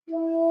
Uh-huh.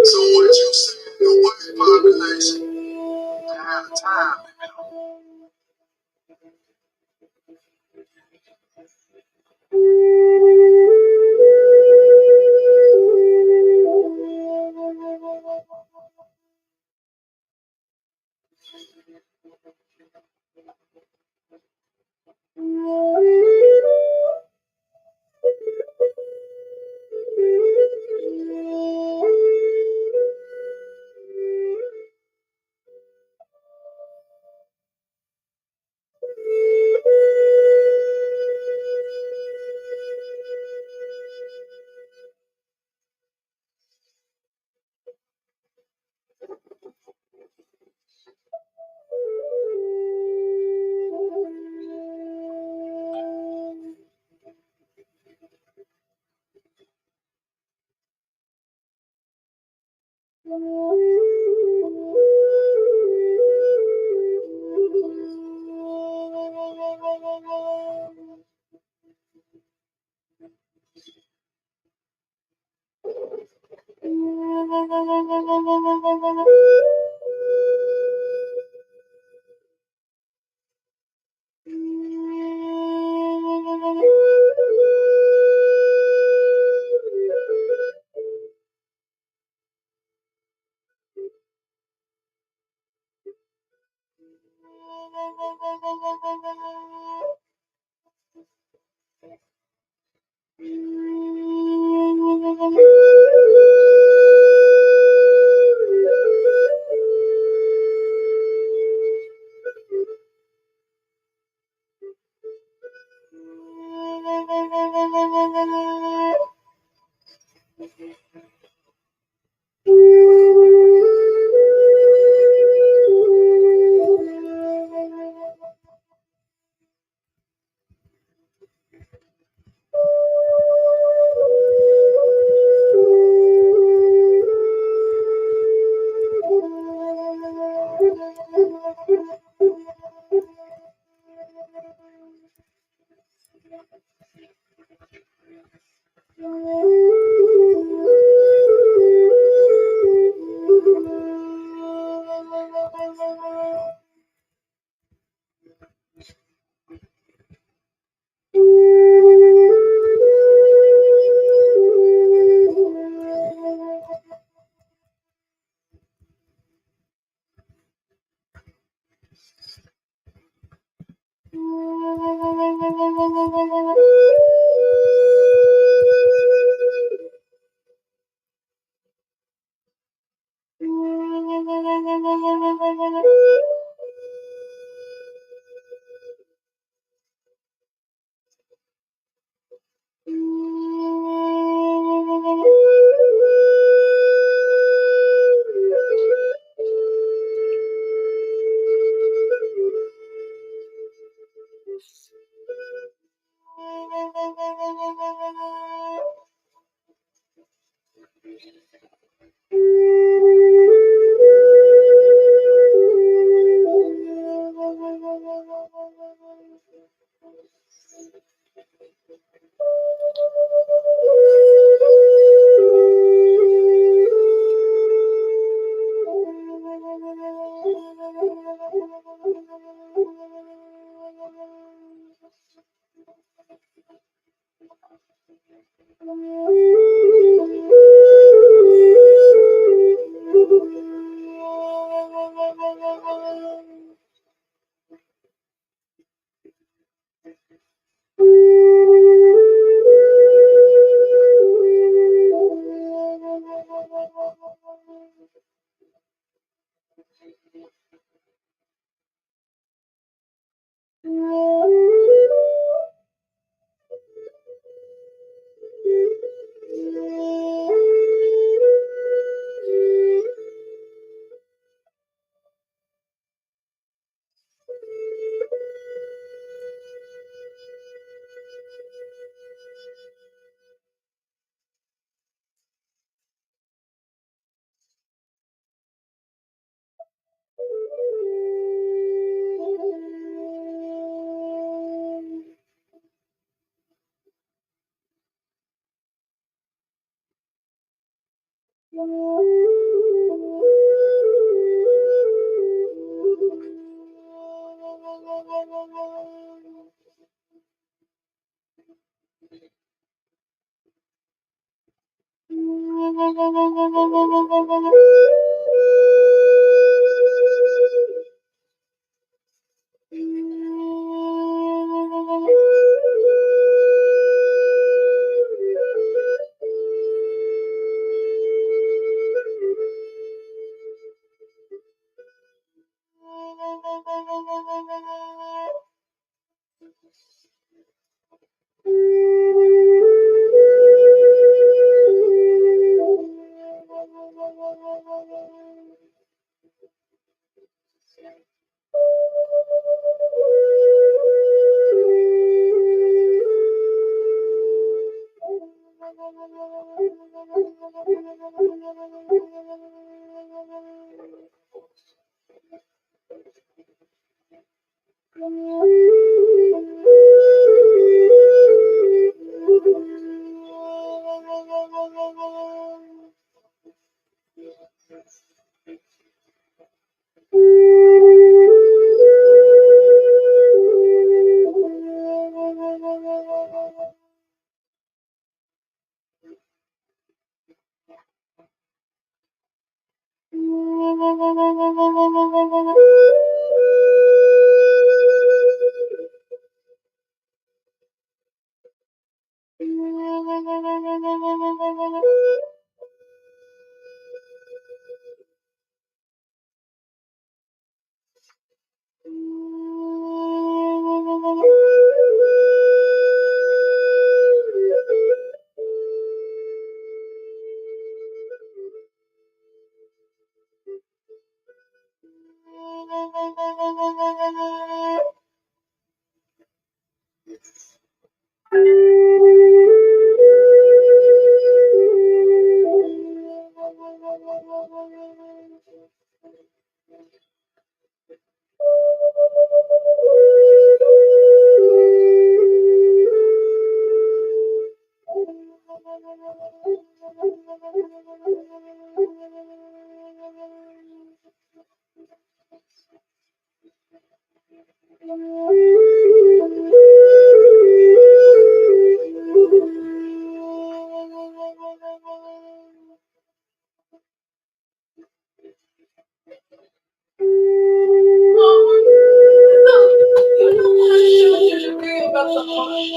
So what you see in the white population, they have time limit on.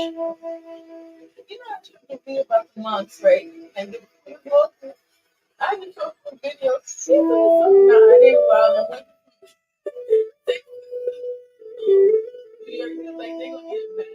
You know, I told the video about the monks, right? And the people, I just told the video, she's so nah, they wild. And when you're like, they gonna get mad.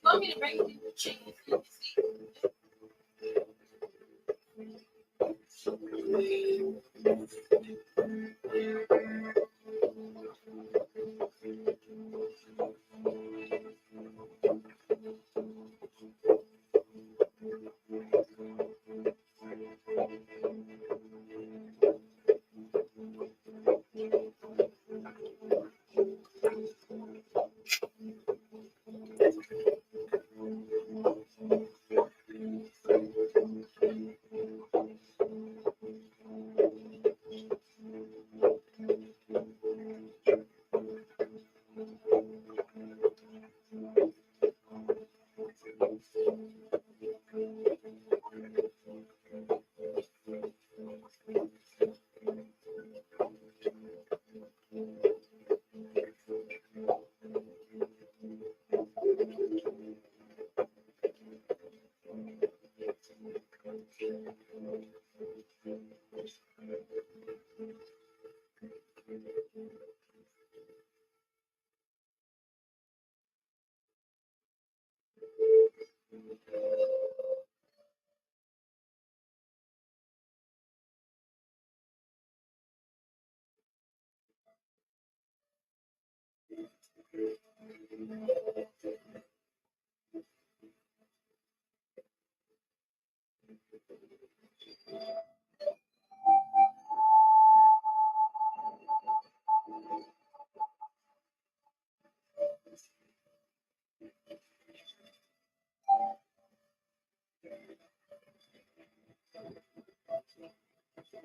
Want me to bring you the chicken?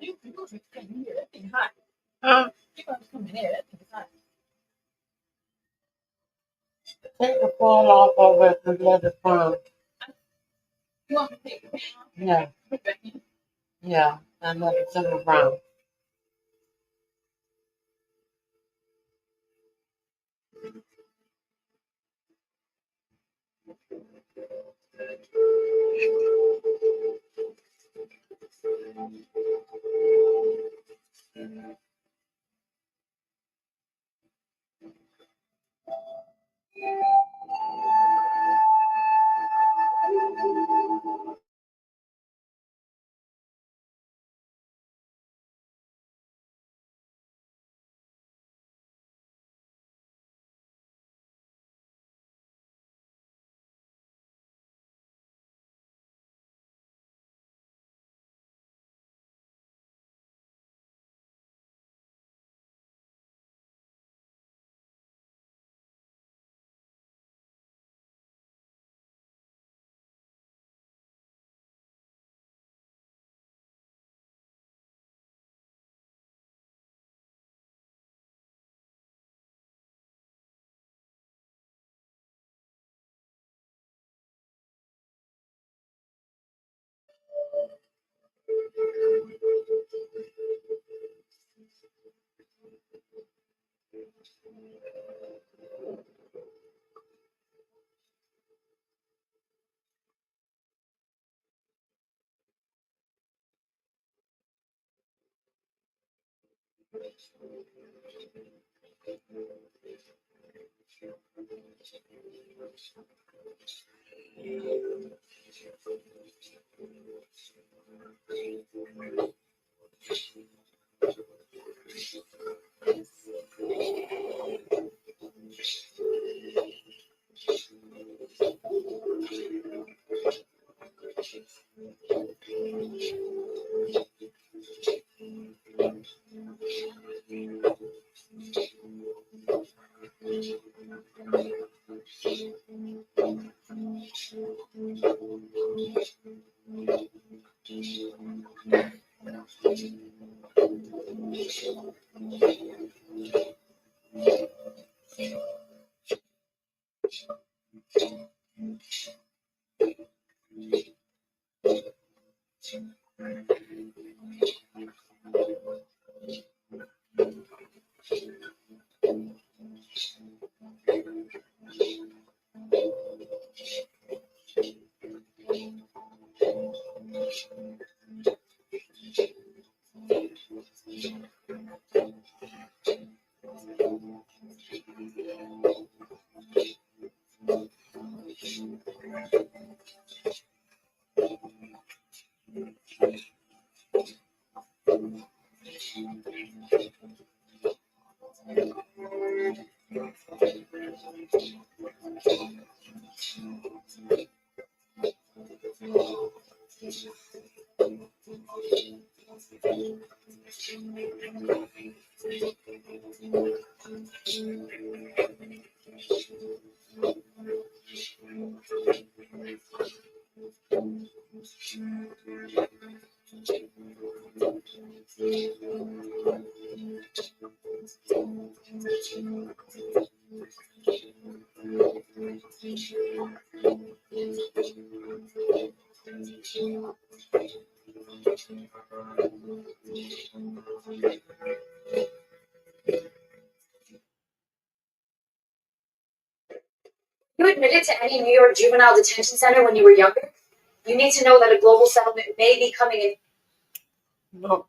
You supposed to come in here. That thing hot. Huh? You supposed to come in here. That thing is hot. Take the foil off of it and let it burn. You want me to take the pan off? Yeah, Put it back in. yeah, and let it simmer brown. You admitted to any New York juvenile detention center when you were younger? You need to know that a global settlement may be coming in. No,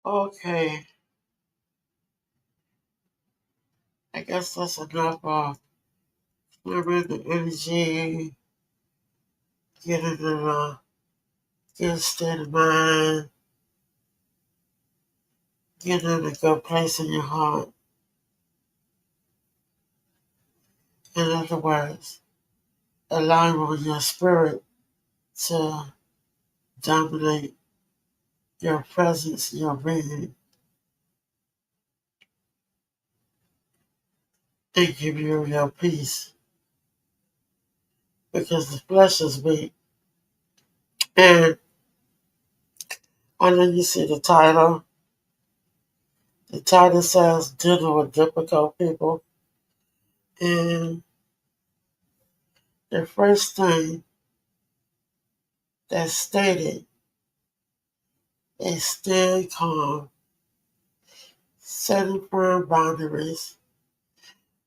Okay, I guess that's enough of clearing the energy, getting in a good state of mind, getting in a good place in your heart. In other words, allowing your spirit to dominate your presence, your being, and give you your peace. Because the flesh is weak. And I know you see the title. The title says dealing with difficult people. And the first thing that's stated is staying calm, setting firm boundaries,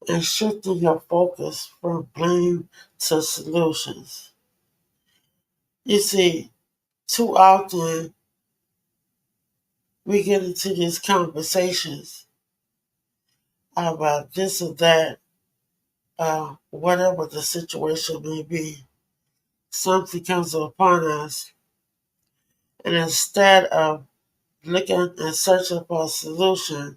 and shifting your focus from blame to solutions. You see, too often we get into these conversations about this or that, whatever the situation may be. Something comes upon us, and instead of looking and searching for a solution,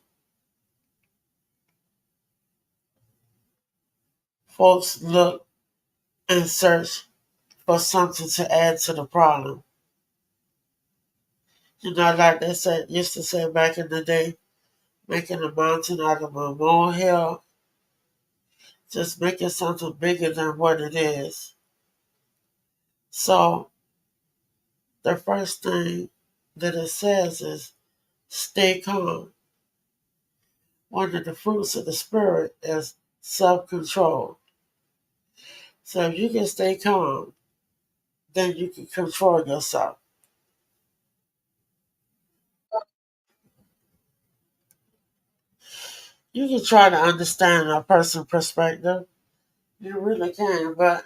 folks look and search for something to add to the problem. You know, like they said, used to say back in the day, making a mountain out of a molehill, just making something bigger than what it is. So the first thing that it says is stay calm. One of the fruits of the spirit is self-control. So if you can stay calm, then you can control yourself. You can try to understand a person's perspective. You really can, but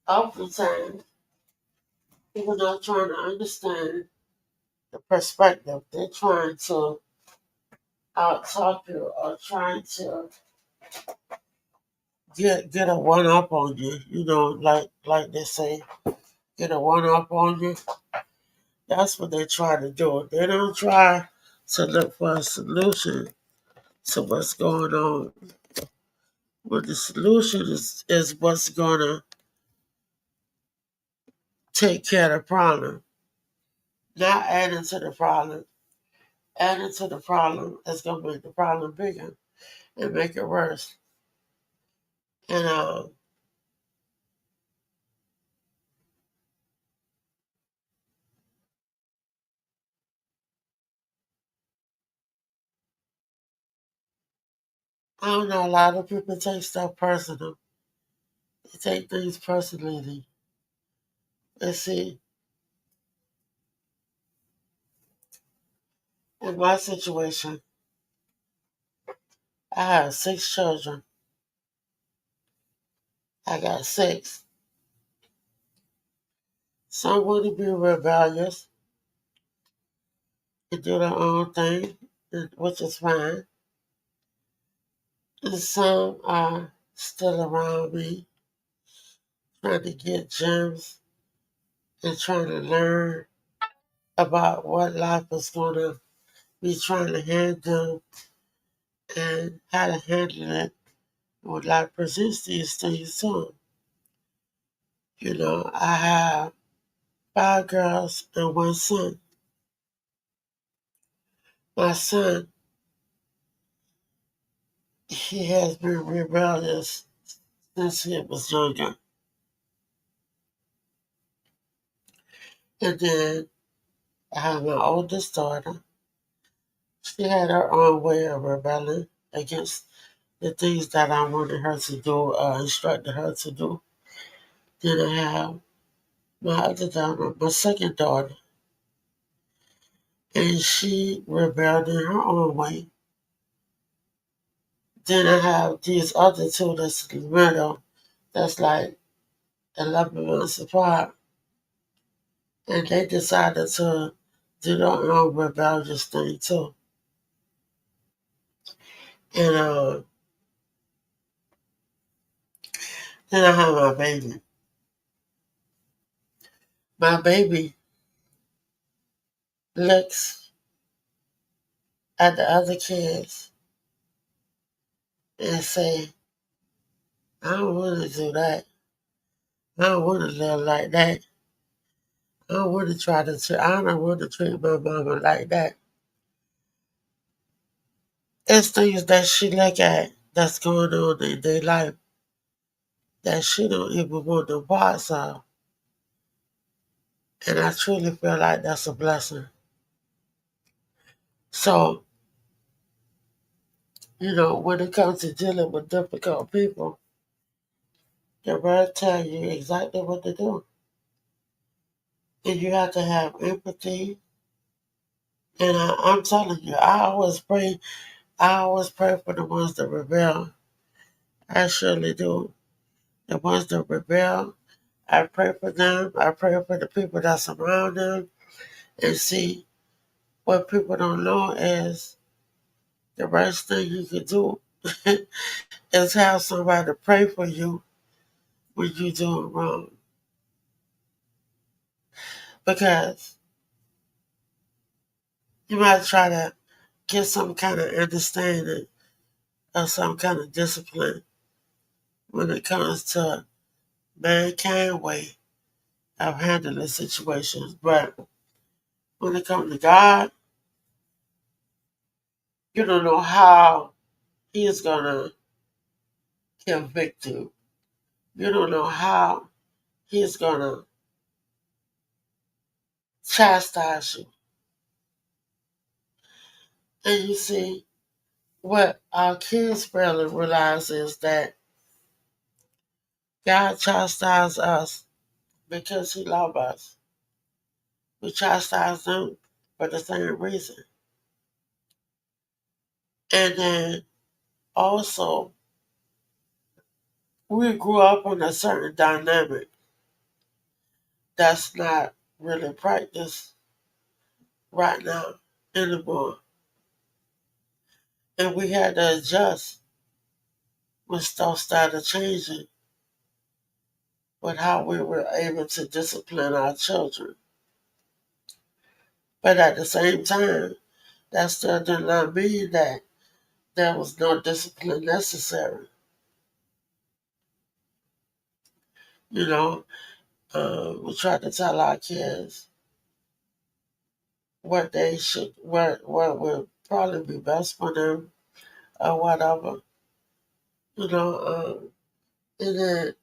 oftentimes people not trying to understand the perspective. They're trying to out talk you or trying to get a one up on you. You know, like they say, get a one up on you. That's what they try to do. They don't try to look for a solution to what's going on. Well, the solution is what's going to take care of the problem, not adding to the problem. Adding to the problem is going to make the problem bigger and make it worse. And I don't know, a lot of people take stuff personal. They take things personally. And see, in my situation, I have 6 children. I got 6. Some want to be rebellious and do their own thing, which is fine. And some are still around me, trying to get gems and trying to learn about what life is going to be trying to hand them and how to handle it when life presents these things to them. You know, I have 5 girls and 1 son. My son, he has been rebellious since he was younger. And then I have my oldest daughter. She had her own way of rebelling against the things that I wanted her to do, instructed her to do. Then I have my other daughter, my second daughter, and she rebelled in her own way. Then I have these other two that's in the middle, that's like 11 months apart, and they decided to do their own rebellious thing too. And then I have my baby. My baby looks at the other kids and say, I don't want to do that. I don't want to live like that. I don't want to I don't want to treat my mama like that. It's things that she look at that's going on in their life that she don't even want no parts of. And I truly feel like that's a blessing. So, when it comes to dealing with difficult people, the word tell you exactly what to do. And you have to have empathy. And I'm telling you, I always pray for the ones that rebel. I surely do. The ones that rebel, I pray for them. I pray for the people that surround them. And see, what people don't know is the worst thing you can do is have somebody pray for you when you're doing wrong. Because you might try to get some kind of understanding or some kind of discipline when it comes to mankind way of handling situations. But when it comes to God, you don't know how He is going to convict you. You don't know how He is going to chastise you. And you see, what our kids fail to realize is that God chastises us because He loves us. We chastise them for the same reason. And then also, we grew up in a certain dynamic that's not really practiced right now anymore. And we had to adjust when stuff started changing with how we were able to discipline our children. But at the same time, that still did not mean that there was no discipline necessary. You know, we try to tell our kids what they should, what would probably be best for them or whatever. You know, and then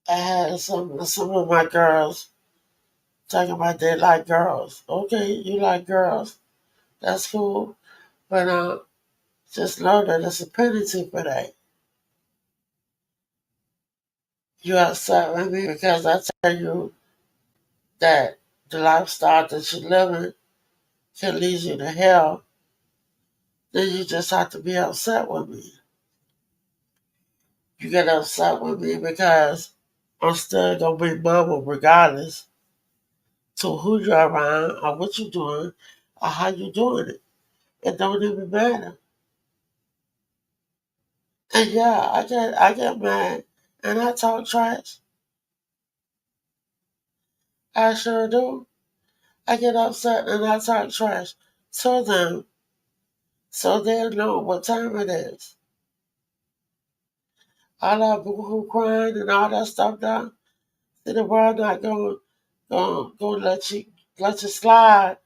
I had some of my girls talking about they like girls. Okay, you like girls, that's cool, but just know that there's a penalty for that. You upset with me because I tell you that the lifestyle that you're living can lead you to hell, then you just have to be upset with me. You get upset with me because I'm still gonna be mama regardless to who you're around or what you're doing or how you're doing it. It don't even matter. And yeah, I get mad and I talk trash. I sure do. I get upset and I talk trash to them so they'll know what time it is. All that boo-hoo crying and all that stuff down. See, the world not gonna let you slide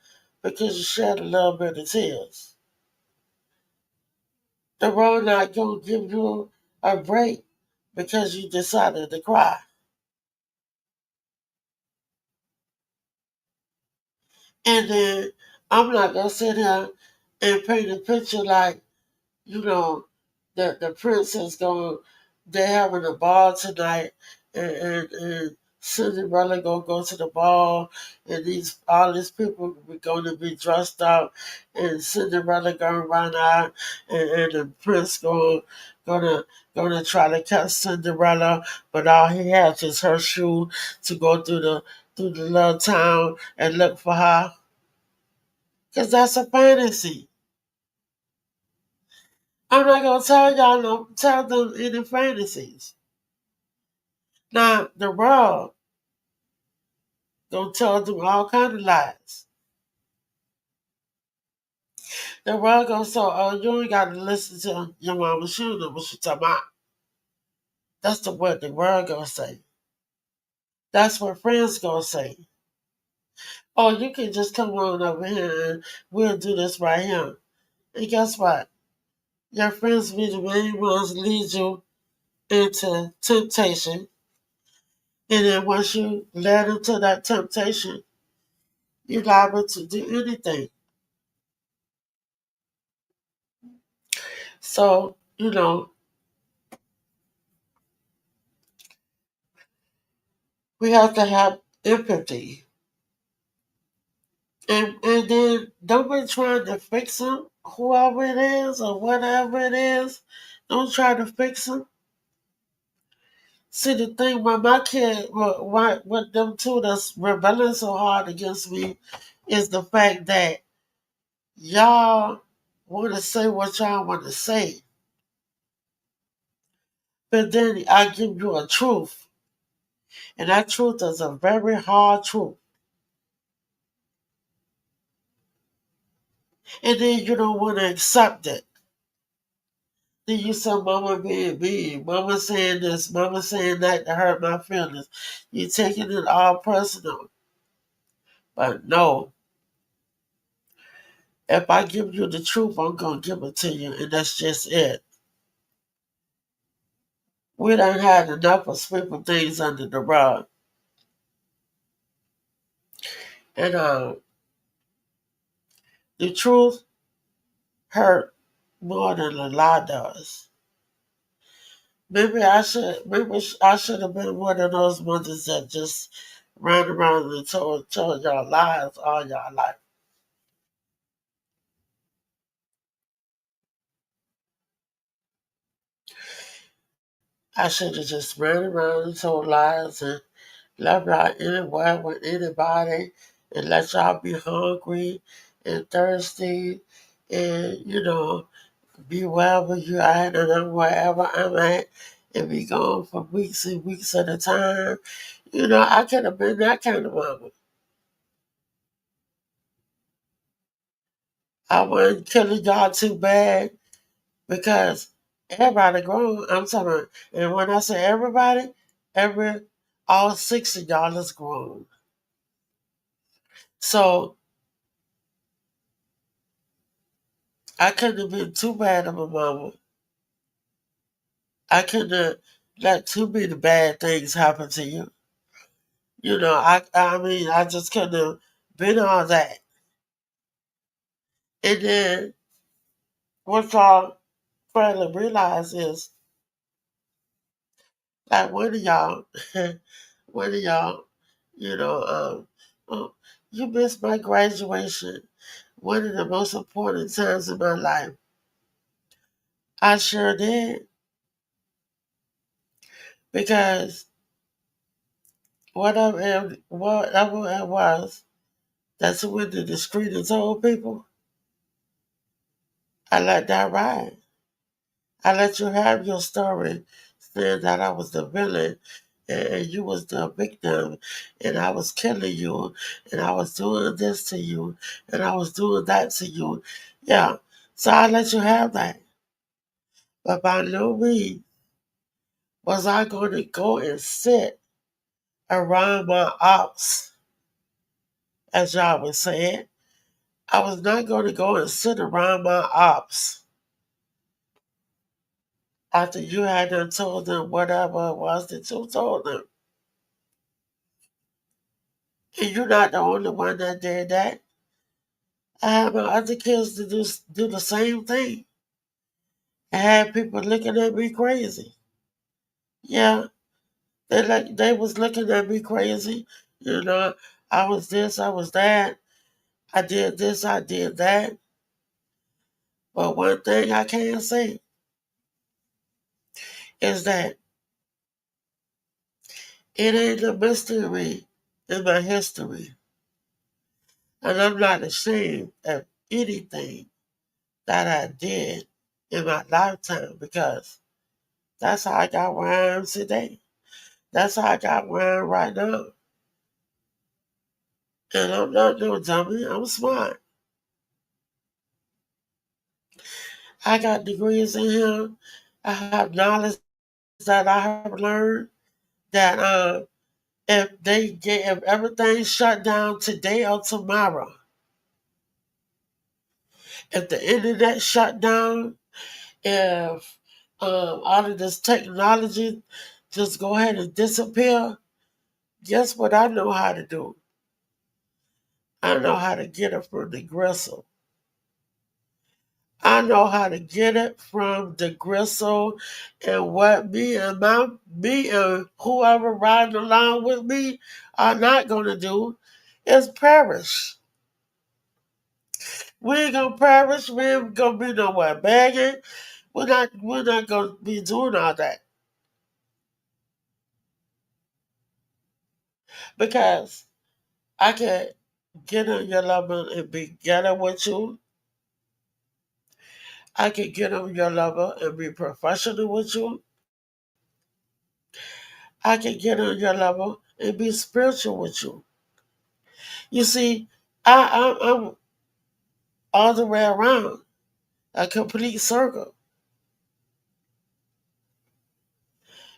because you shed a little bit of tears. The world not gonna give you a break because you decided to cry. And then I'm not gonna sit here and paint a picture like, you know, the prince is going, they're having a ball tonight, and Cinderella gonna go to the ball, and all these people are going to be dressed up, and Cinderella gonna run out, and the prince gonna gonna try to catch Cinderella, but all he has is her shoe to go through the little town and look for her. Because that's a fantasy. I'm not gonna tell them any fantasies. Now the world gonna tell them all kind of lies. The world gonna say, "Oh, you ain't got to listen to your mama. She don't know what she talking about." That's the what the world gonna say. That's what friends gonna say. Oh, you can just come on over here and we'll do this right here. And guess what? Your friends be the main ones lead you into temptation. And then once you let into that temptation, you're liable to do anything. So, we have to have empathy. And then don't be trying to fix them, whoever it is or whatever it is. Don't try to fix them. See, the thing with my kid, with them two that's rebelling so hard against me, is the fact that y'all want to say what y'all want to say, but then I give you a truth, and that truth is a very hard truth, and then you don't want to accept it. Then you say, "Mama being mean, Mama saying this, Mama saying that to hurt my feelings." You taking it all personal, but no. If I give you the truth, I'm gonna give it to you, and that's just it. We done had enough of sweeping things under the rug. And the truth hurt more than a lie does. Maybe I should have been one of those mothers that just ran around and told y'all lies all y'all life. I should have just ran around and told lies and left y'all anywhere with anybody and let y'all be hungry and thirsty and be wherever you at and I'm wherever I'm at and be gone for weeks and weeks at a time. I could have been that kind of mama. I wasn't killing y'all too bad because everybody grown. I'm talking about, and when I say everybody, every all six of y'all is grown. So I couldn't have been too bad of a mama. I couldn't have let too many bad things happen to you. I mean, I just couldn't have been all that. And then what y'all fairly realize is like one of y'all, one of y'all, you know, oh, you missed my graduation, one of the most important times in my life. I sure did because whatever it was, that's when the discreet and told people, I let that ride. I let you have your story saying that I was the villain and you was the victim and I was killing you and I was doing this to you and I was doing that to you. Yeah. So I let you have that. But by no means was I going to go and sit around my ops, as y'all would say it. I was not going to go and sit around my ops after you had done told them whatever it was that you told them. And you're not the only one that did that. I had my other kids to do the same thing. I had people looking at me crazy. Yeah, they was looking at me crazy. You know, I was this, I was that. I did this, I did that. But one thing I can say is that it ain't a mystery in my history. And I'm not ashamed of anything that I did in my lifetime because that's how I got where I am today. That's how I got where I am right now. And I'm not no dummy. I'm smart. I got degrees in here. I have knowledge that I have learned that if everything shut down today or tomorrow, if the internet shut down, if all of this technology just go ahead and disappear, guess what I know how to do? I know how to get it from the gristle. I know how to get it from the gristle, and what me and whoever riding along with me are not gonna do is perish. We ain't gonna perish. We ain't gonna be nowhere begging. We're not gonna be doing all that because I can get on your level and be together with you. I can get on your level and be professional with you. I can get on your level and be spiritual with you. You see, I'm all the way around, a complete circle.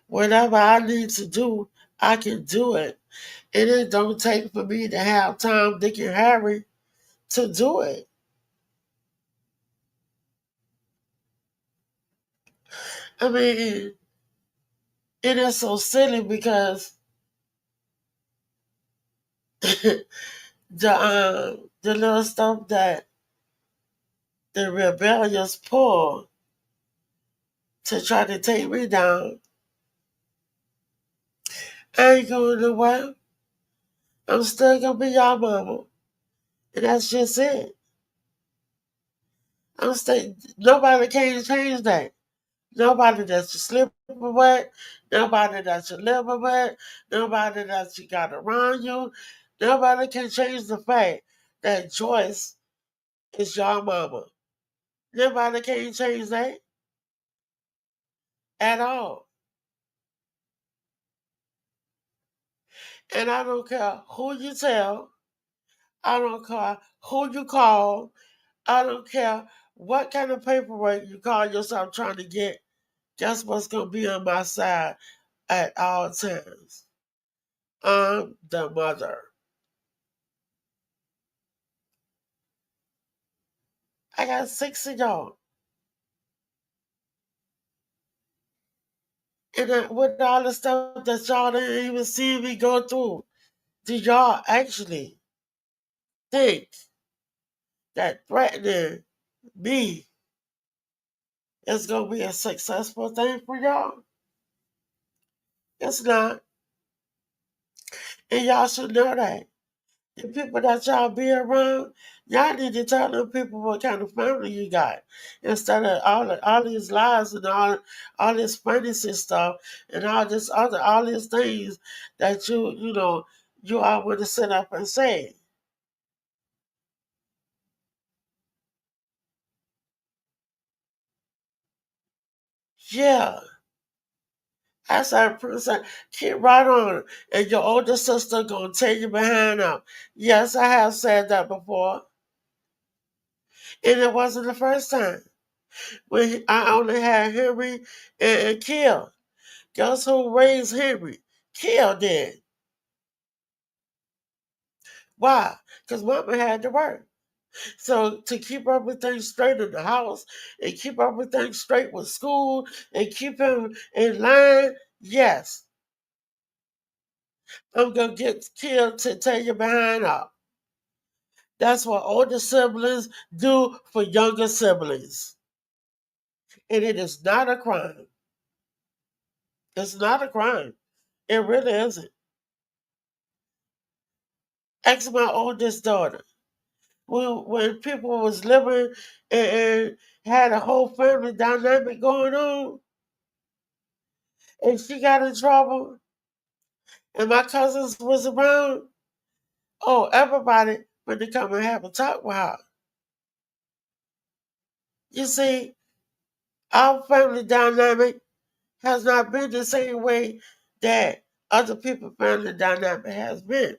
Whatever I need to do, I can do it. And it don't take for me to have Tom, Dick, and Harry to do it. I mean, it is so silly because the little stuff that the rebellious pull to try to take me down, I ain't going nowhere. I'm still gonna be y'all mama, and that's just it. I'm still nobody can change that. Nobody that you sleep with, nobody that you live with, nobody that you got around you, nobody can change the fact that Joyce is your mama. Nobody can change that at all. And I don't care who you tell, I don't care who you call, I don't care what kind of paperwork you call yourself trying to get. Guess what's going to be on my side at all times? I'm the mother. I got 6 of y'all. And with all the stuff that y'all didn't even see me go through, do y'all actually think that threatening me is going to be a successful thing for y'all? It's not. And y'all should know that. The people that y'all be around, y'all need to tell them people what kind of family you got. Instead of all these lies and all this fantasy stuff and all these things that you all want to sit up and say. Yeah. I said, Princess, keep right on. And your older sister gonna tear you behind up. Yes, I have said that before. And it wasn't the first time. When I only had Henry and Kill. Guess who raised Henry? Kill did. Why? Because Mama had to work. So to keep everything straight in the house and keep everything straight with school and keep him in line, yes, I'm gonna get killed to tear your behind up. That's what older siblings do for younger siblings. And it is not a crime. It's not a crime. It really isn't. Ask my oldest daughter. When people was living and had a whole family dynamic going on, and she got in trouble, and my cousins was around, oh, everybody when to come and have a talk with her. You see, our family dynamic has not been the same way that other people's family dynamic has been.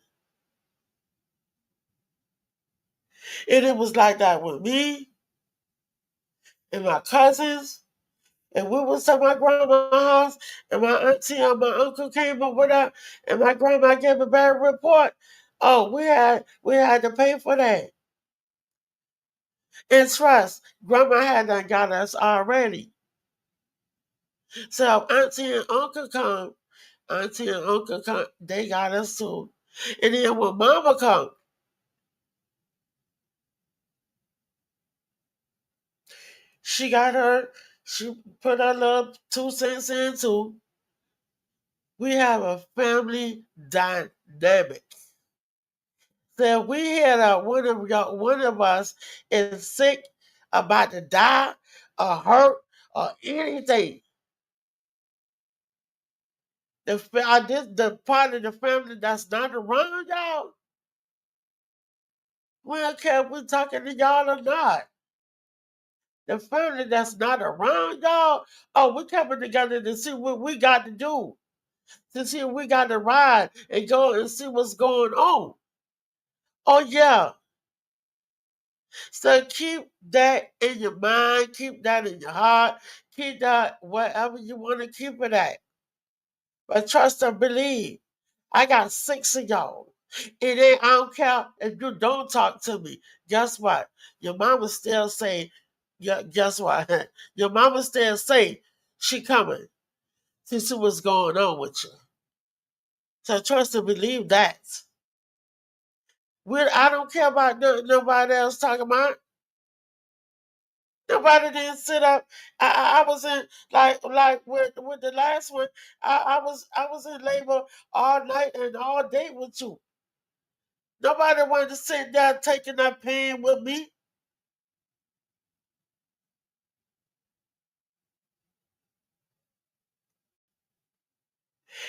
And it was like that with me and my cousins. And we was at my grandma's house, and my auntie and my uncle came over there, and my grandma gave a bad report. Oh, we had to pay for that. And trust, grandma had done got us already. So auntie and uncle come, they got us too. And then when mama come, she got her, she put her little 2 cents in too. We have a family dynamic. So if we hear that one of us is sick, about to die, or hurt, or anything, the part of the family that's not around y'all, we don't care if we're talking to y'all or not. The family that's not around y'all, oh, we're coming together to see what we got to do, to see if we got to ride and go and see what's going on. Oh, yeah. So keep that in your mind, keep that in your heart, keep that wherever you want to keep it at. But trust and believe. I got 6 of y'all. And then I don't care if you don't talk to me. Guess what? Your mama still say, yeah, guess what? Your mama still say she coming to see what's going on with you. So trust and believe that. I don't care about nobody else talking about. Nobody didn't sit up. I was in like with the last one. I was in labor all night and all day with you. Nobody wanted to sit down taking that pain with me.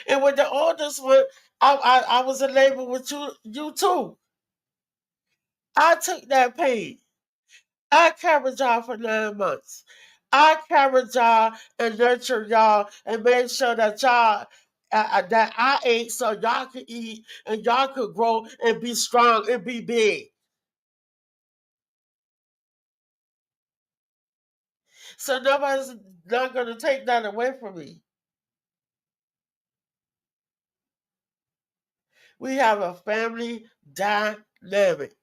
And with the oldest one, I was in labor with you too. I took that pain. I carried y'all for 9 months. I carried y'all and nurtured y'all and made sure that that I ate so y'all could eat and y'all could grow and be strong and be big. So nobody's not going to take that away from me. We have a family dynamic.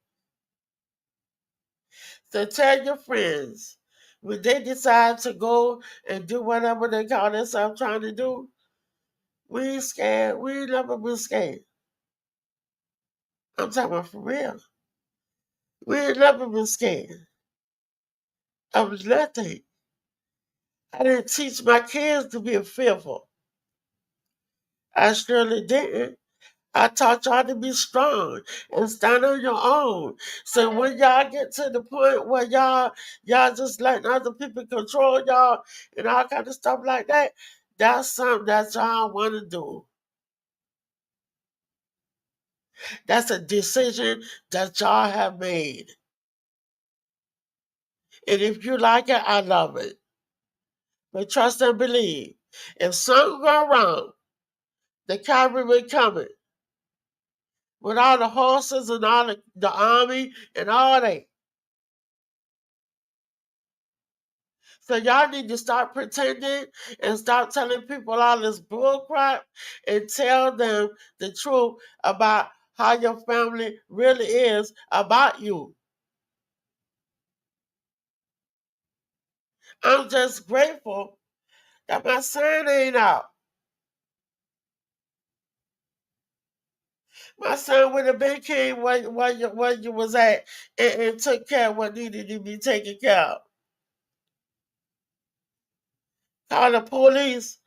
So tell your friends when they decide to go and do whatever they call themselves trying to do, we ain't scared. We ain't never been scared. I'm talking about for real. We ain't never been scared of nothing. I didn't teach my kids to be fearful. I surely didn't. I taught y'all to be strong and stand on your own. So when y'all get to the point where y'all just letting other people control y'all and all kind of stuff like that, that's something that y'all want to do. That's a decision that y'all have made. And if you like it, I love it. But trust and believe. If something go wrong, the cavalry coming with all the horses and all the army and all that. So y'all need to stop pretending and stop telling people all this bull crap and tell them the truth about how your family really is about you. I'm just grateful that my son ain't out. My son would have been came where you was at and took care of what needed to be taken care of. Call the police.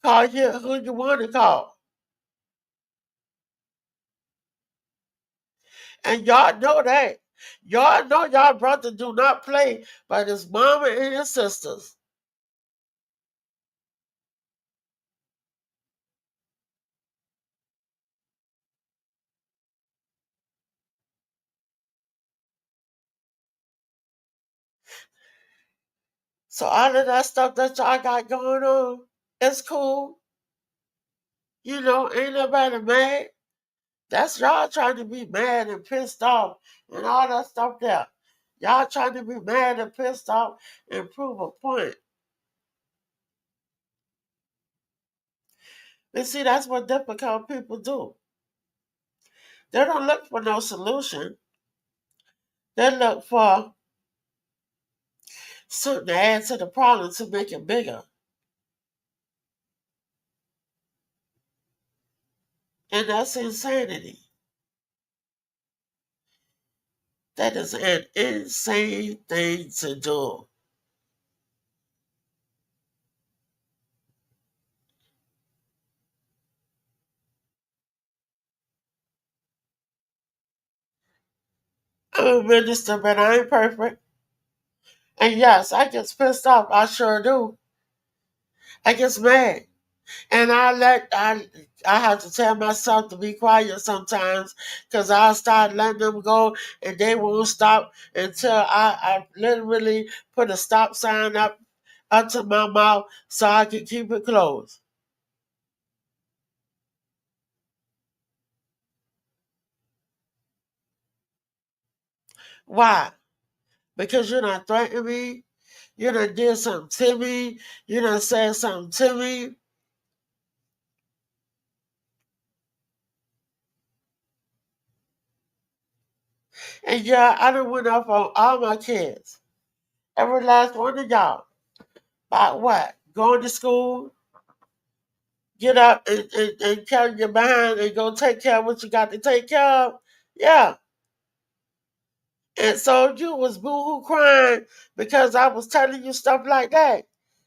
Call who you want to call. And y'all know that. Y'all know y'all brother do not play by his mama and his sisters. So all of that stuff that y'all got going on, it's cool. You know, ain't nobody mad. That's y'all trying to be mad and pissed off and all that stuff there. Y'all trying to be mad and pissed off and prove a point. And see, that's what difficult people do. They don't look for no solution. They look for something to add to the problem to make it bigger. And that's insanity. That is an insane thing to do. I'm a minister, but I ain't perfect. And yes, I get pissed off. I sure do. I get mad. And I have to tell myself to be quiet sometimes because I'll start letting them go and they won't stop until I literally put a stop sign up to my mouth so I can keep it closed. Why? Because you done threatened me, you done did something to me, you done said something to me. And yeah, I done went off on all my kids. Every last one of y'all. About what? Going to school, get up and carry your behind and go take care of what you got to take care of. Yeah. And so you was boo-hoo crying because I was telling you stuff like that.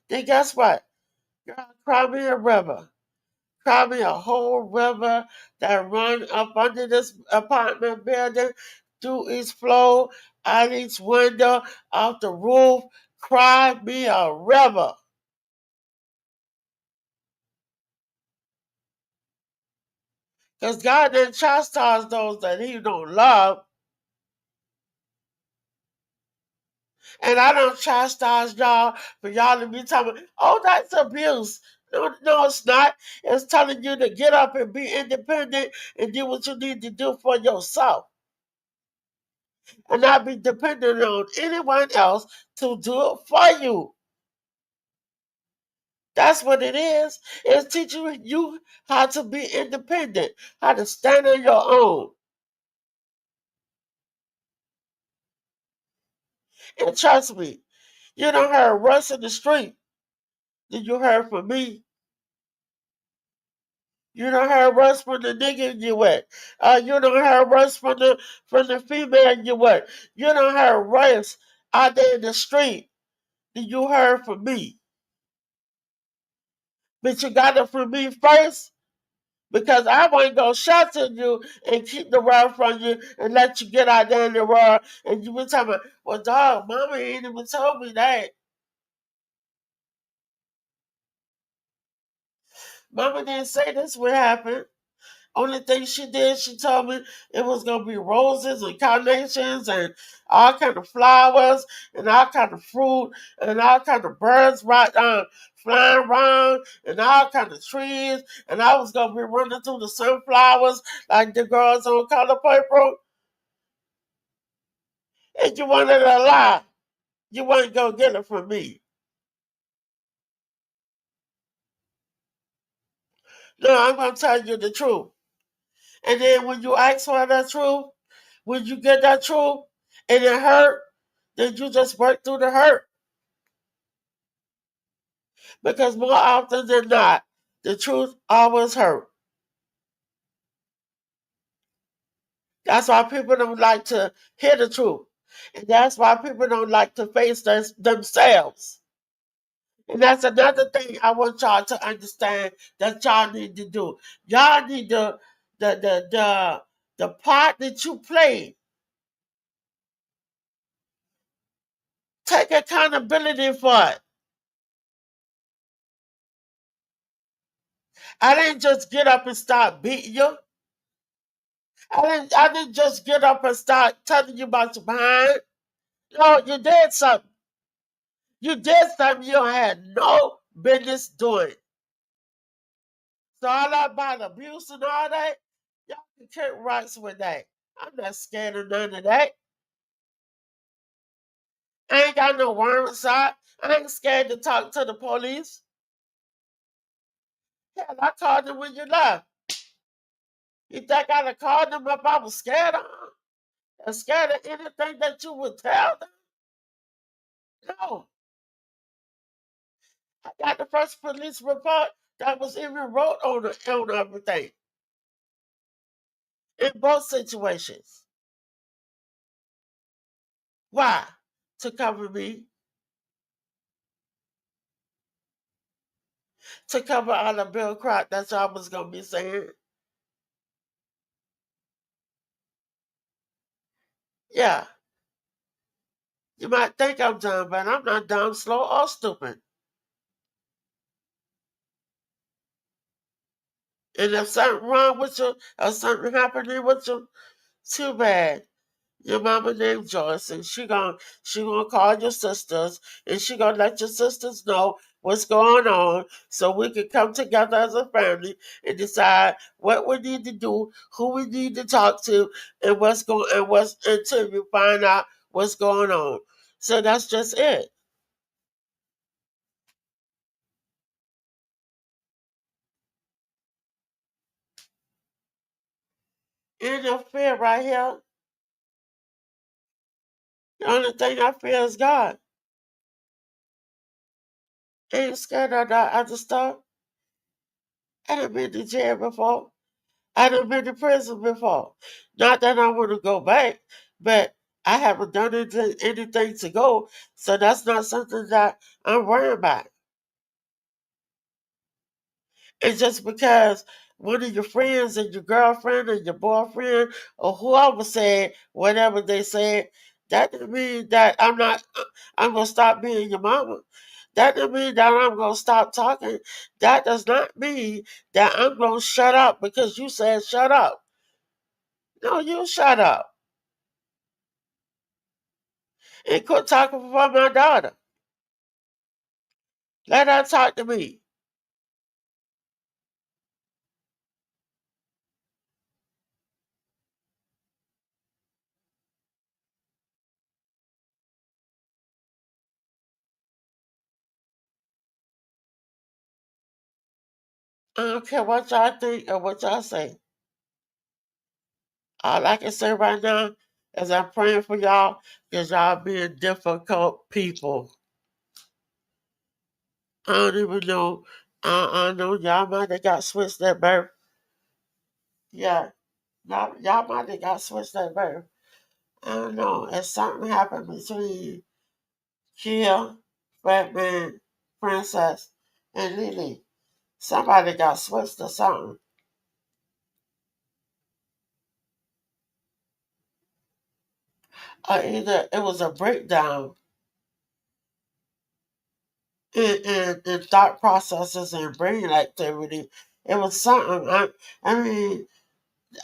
Then guess what? Girl, cry me a river. Cry me a whole river that run up under this apartment building, through each floor, out each window, off the roof. Cry me a river. Because God didn't chastise those that he don't love. And I don't chastise y'all for y'all to be talking, oh, that's abuse. No, no, it's not. It's telling you to get up and be independent and do what you need to do for yourself. And not be dependent on anyone else to do it for you. That's what it is. It's teaching you how to be independent, how to stand on your own. And trust me, you don't hear Russ in the street. Did you hear from me? You don't hear Russ from the nigga you with. You don't hear Russ from the female you with. You don't hear Russ out there in the street. Did you hear from me? But you got it from me first. Because I wasn't going to shelter you and keep the world from you and let you get out there in the world. And you were talking about, well, dog, mama ain't even told me that. Mama didn't say this would happen. Only thing she did, she told me it was gonna be roses and carnations and all kind of flowers and all kind of fruit and all kind of birds flying around and all kind of trees, and I was gonna be running through the sunflowers like the girls on Color Purple. And you wanted to lie. You wasn't gonna get it from me. No, I'm gonna tell you the truth. And then when you ask for that truth, when you get that truth and it hurt, then you just work through the hurt. Because more often than not, the truth always hurt. That's why people don't like to hear the truth. And that's why people don't like to face themselves. And that's another thing I want y'all to understand that y'all need to do. Y'all need the part that you played. Take accountability for it. I didn't just get up and start beating you. I didn't just get up and start telling you about your behind. No, you did something. You did something you had no business doing. So all that about abuse and all that, y'all can kick rocks with that. I'm not scared of none of that. I ain't got no warrants out. I ain't scared to talk to the police. Hell, I called them when you left. You think I'd have called them if I was scared of them? I'm scared of anything that you would tell them? No. I got the first police report that was even wrote on everything in both situations. Why? To cover me, to cover all the bill crap that y'all was gonna be saying. Yeah, you might think I'm dumb, but I'm not dumb, slow, or stupid. And if something wrong with you or something happening with you, too bad. Your mama named Joyce, and she gonna call your sisters, and she gonna let your sisters know what's going on, so we can come together as a family and decide what we need to do, who we need to talk to, and what's until we find out what's going on. So that's just it. Ain't no fear right here. The only thing I fear is God. Ain't scared of that other stuff. I done been to jail before. I done been to prison before. Not that I want to go back, but I haven't done anything to go, so that's not something that I'm worried about. And just because one of your friends and your girlfriend and your boyfriend or whoever said whatever they said, that doesn't mean that I'm gonna stop being your mama. That doesn't mean that I'm gonna stop talking. That does not mean that I'm gonna shut up because you said shut up. No, you shut up and quit talking for my daughter. Let her talk to me. I don't care what y'all think or what y'all say. All I can say right now is I'm praying for y'all because y'all being difficult people. I don't even know. I know y'all might have got switched at birth. Yeah, y'all might have got switched at birth. I don't know. If something happened between Kia, Batman, Princess, and Lily, somebody got switched or something. Or either it was a breakdown in thought processes and brain activity. It was something. I mean,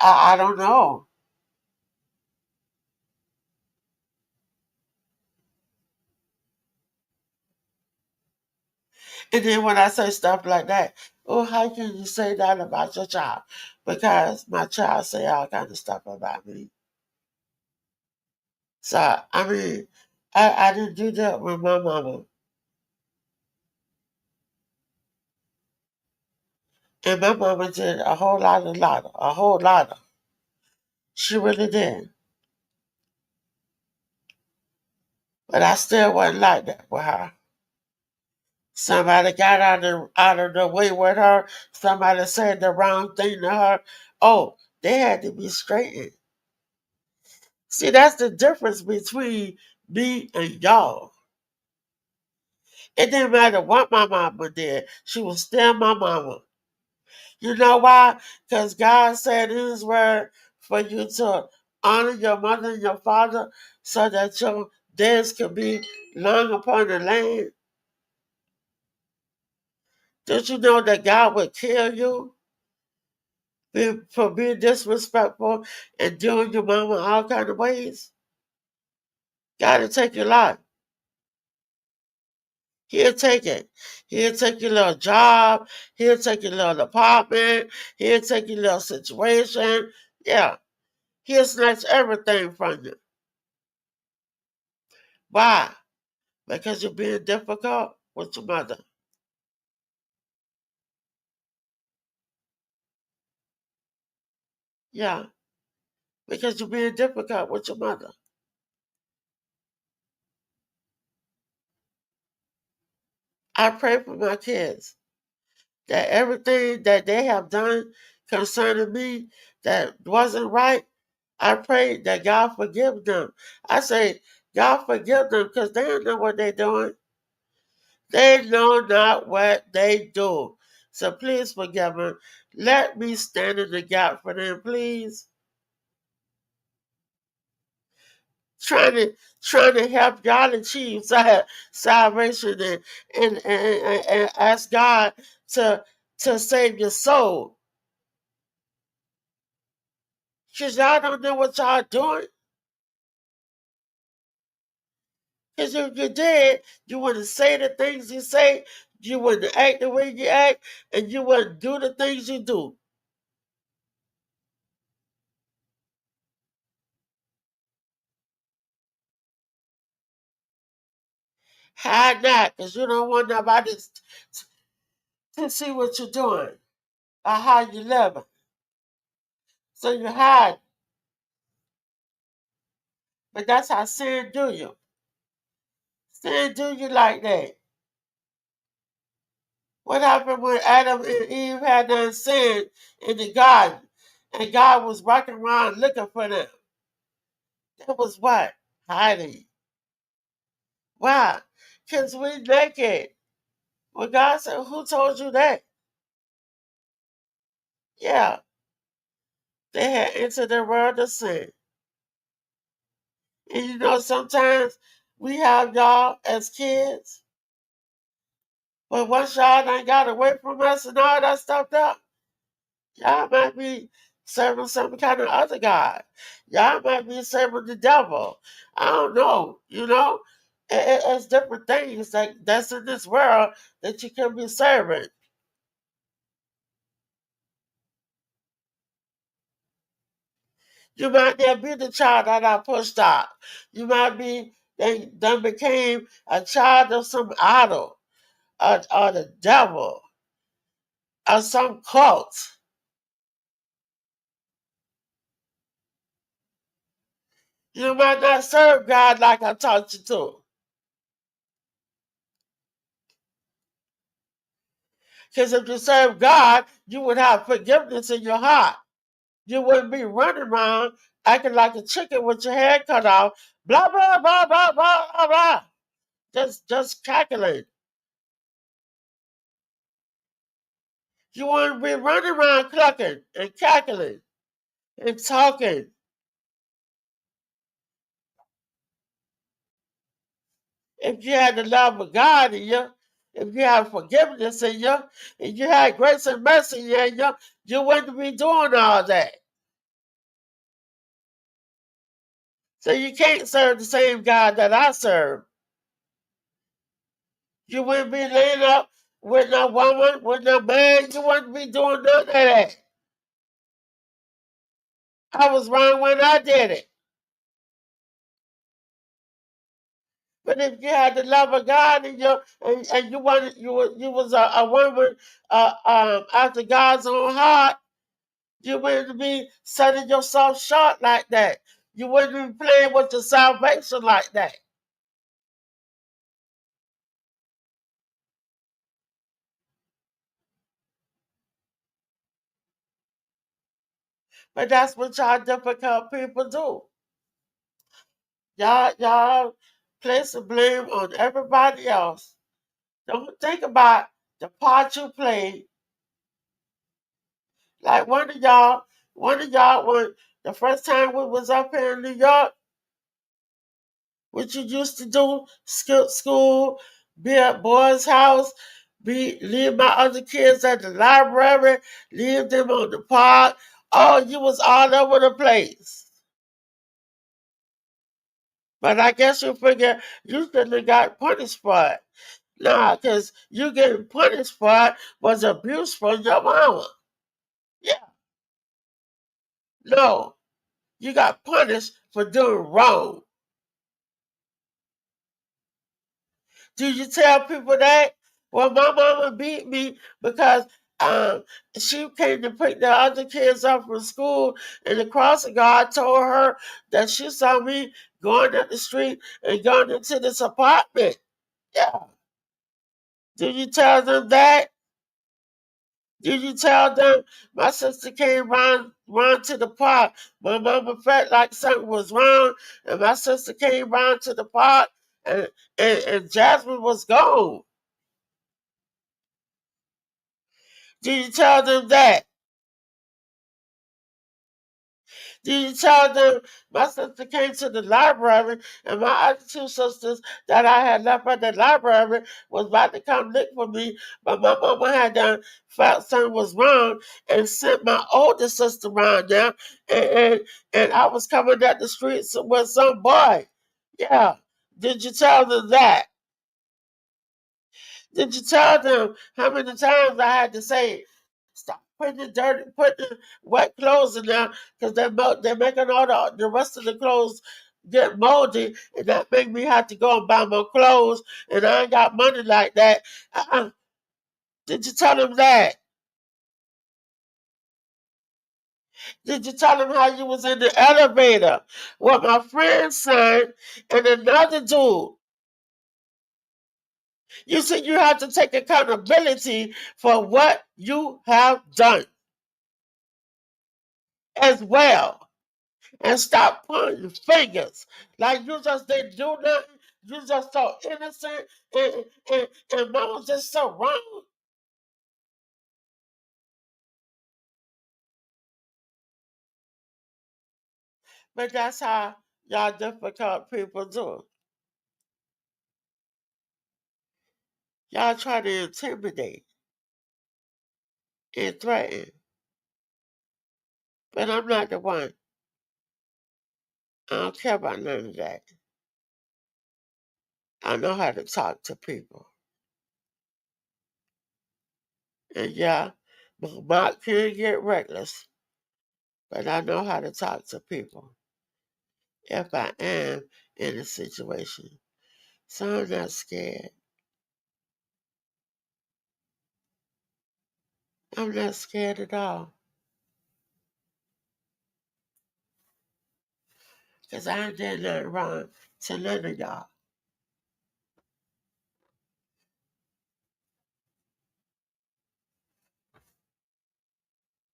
I don't know. And then when I say stuff like that, oh, how can you say that about your child? Because my child say all kind of stuff about me. So I mean, I didn't do that with my mama, and my mama did a whole lot of. She really did, but I still wasn't like that with her. Somebody got out of the way with her. Somebody said the wrong thing to her. Oh, they had to be straightened. See, that's the difference between me and y'all. It didn't matter what my mama did. She was still my mama. You know why? Because God said in His Word for you to honor your mother and your father so that your days could be long upon the land. Did you know that God would kill you for being disrespectful and doing your mama all kind of ways? God will take your life. He'll take it. He'll take your little job. He'll take your little apartment. He'll take your little situation. Yeah. He'll snatch everything from you. Why? Because you're being difficult with your mother. Yeah. Because you're being difficult with your mother. I pray for my kids that everything that they have done concerning me that wasn't right, I pray that God forgive them. I say, God forgive them because they don't know what they're doing. They know not what they do. So please forgive them. Let me stand in the gap for them, please. Trying to trying to help y'all achieve salvation and ask God to save your soul. Because y'all don't know what y'all doing. Because if you did, you wouldn't say the things you say, you wouldn't act the way you act, and you wouldn't do the things you do. Hide that, because you don't want nobody to see what you're doing or how you living. So you hide. But that's how sin do you. Sin do you like that. What happened when Adam and Eve had done sin in the garden? And God was walking around looking for them. That was what? Hiding. Why? Because we naked. Well, God said, who told you that? Yeah, they had entered the world of sin. And you know, sometimes we have y'all as kids, but once y'all done got away from us and all that stuff up, y'all might be serving some kind of other God. Y'all might be serving the devil. I don't know, you know? It's different things that's in this world that you can be serving. You might not be the child that I pushed out. You might be, they then became a child of some idol or the devil or some cult. You might not serve God like I taught you to. Because if you serve God, you would have forgiveness in your heart. You wouldn't be running around acting like a chicken with your head cut off, blah, blah, blah, blah, blah, blah, blah. Just calculate. You wouldn't be running around clucking and cackling and talking. If you had the love of God in you, if you had forgiveness in you, if you had grace and mercy in you, you wouldn't be doing all that. So you can't serve the same God that I serve. You wouldn't be laying up with no woman, with no man. You wouldn't be doing none of that. I was wrong when I did it. But if you had the love of God in you, and you wanted, you was a woman after God's own heart, you wouldn't be setting yourself short like that. You wouldn't be playing with your salvation like that. But that's what y'all difficult people do. Y'all place the blame on everybody else. Don't think about the part you played. Like one of y'all, when the first time we was up here in New York, what you used to do, skip school, be at boys' house, leave my other kids at the library, leave them on the park. Oh, you was all over the place. But I guess you figure you shouldn't have got punished for it. Nah, because you getting punished for it was abuse from your mama. Yeah, no. You got punished for doing wrong. Do you tell people that? Well, my mama beat me because um, she came to pick the other kids up from school, and the crossing guard told her that she saw me going up the street and going into this apartment. Yeah. Did you tell them that? Did you tell them my sister came round to the park? My mama felt like something was wrong, and my sister came round to the park, and, and Jasmine was gone. Did you tell them that? Did you tell them my sister came to the library and my other two sisters that I had left at the library was about to come look for me, but my mama had done felt something was wrong and sent my older sister around there, and, and, and I was coming down the street with some boy. Yeah. Did you tell them that? Did you tell them how many times I had to say, stop putting the wet clothes in there because they're making all the rest of the clothes get moldy, and that make me have to go and buy more clothes, and I ain't got money like that. Uh-uh. Did you tell them that? Did you tell them how you was in the elevator with my friend's son and another dude? You said you have to take accountability for what you have done as well. And stop pointing fingers like you just didn't do nothing. You just so innocent, and mama just so wrong. But that's how y'all difficult people do. Y'all try to intimidate and threaten. But I'm not the one. I don't care about none of that. I know how to talk to people. And yeah, my mouth can get reckless, but I know how to talk to people if I am in a situation. So I'm not scared. I'm not scared at all. Because I did nothing wrong to none of y'all.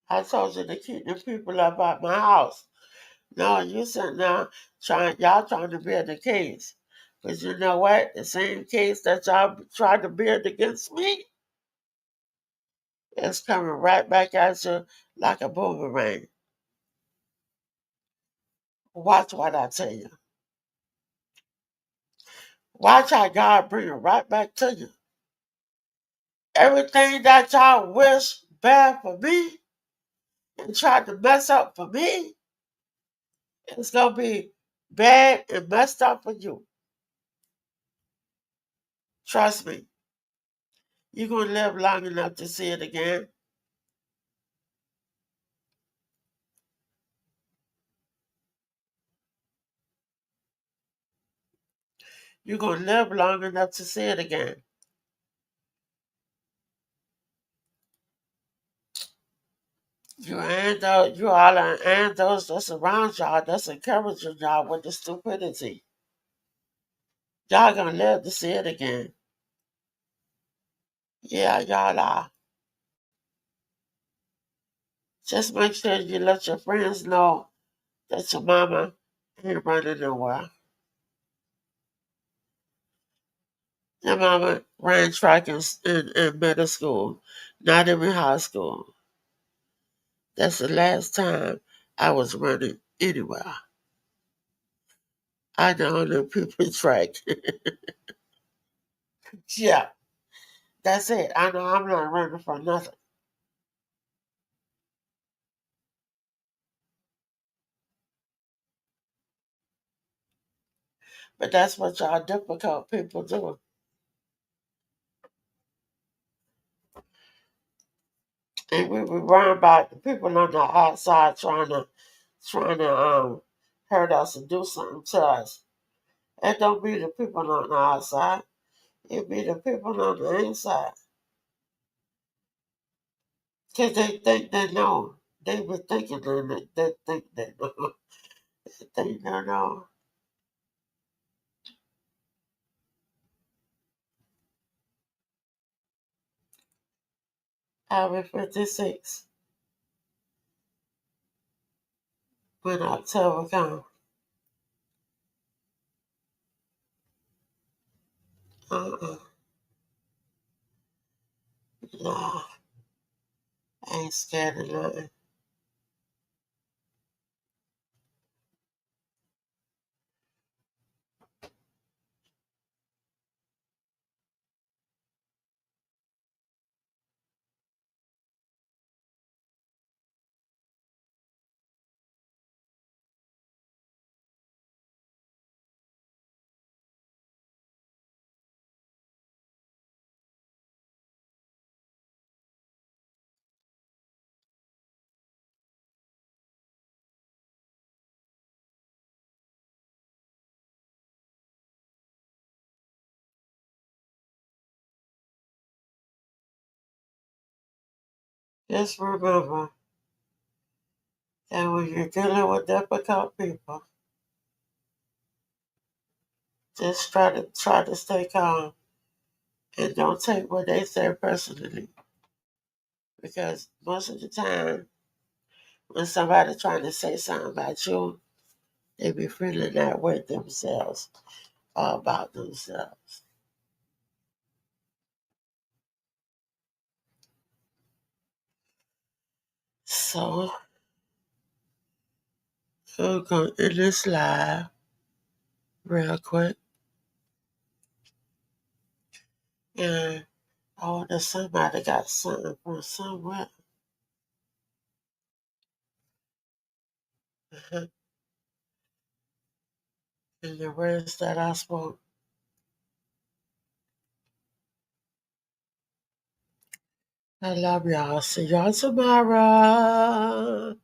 I told you to keep the people up at my house. No, you sitting there y'all trying to build a case. Because you know what? The same case that y'all tried to build against me is coming right back at you like a boomerang. Watch what I tell you. Watch how God bring it right back to you. Everything that y'all wish bad for me and tried to mess up for me, it's going to be bad and messed up for you. Trust me. You're going to live long enough to see it again. You're going to live long enough to see it again. You all and those that's around y'all that's encouraging y'all with the stupidity. Y'all going to live to see it again. Yeah, y'all are. Just make sure you let your friends know that your mama ain't running nowhere. Your mama ran track in middle school, not even high school. That's the last time I was running anywhere. I know the people track. Yeah, that's it. I know I'm not running for nothing. But that's what y'all difficult people do. And we be worrying about the people on the outside trying to hurt us and do something to us. It don't be the people on the outside. It be the people on the inside. Because they think they know. They be thinking they think they know. They think they know. I'll be 56 when October comes. Uh-uh. Nah, I ain't scared of nothing. Just remember that when you're dealing with difficult people, just try to stay calm and don't take what they say personally. Because most of the time, when somebody trying to say something about you, they be feeling that way themselves or about themselves. So I'm gonna end this live real quick, and I wonder somebody got something from somewhere. Uh-huh. And the words that I spoke. I love y'all. See y'all tomorrow.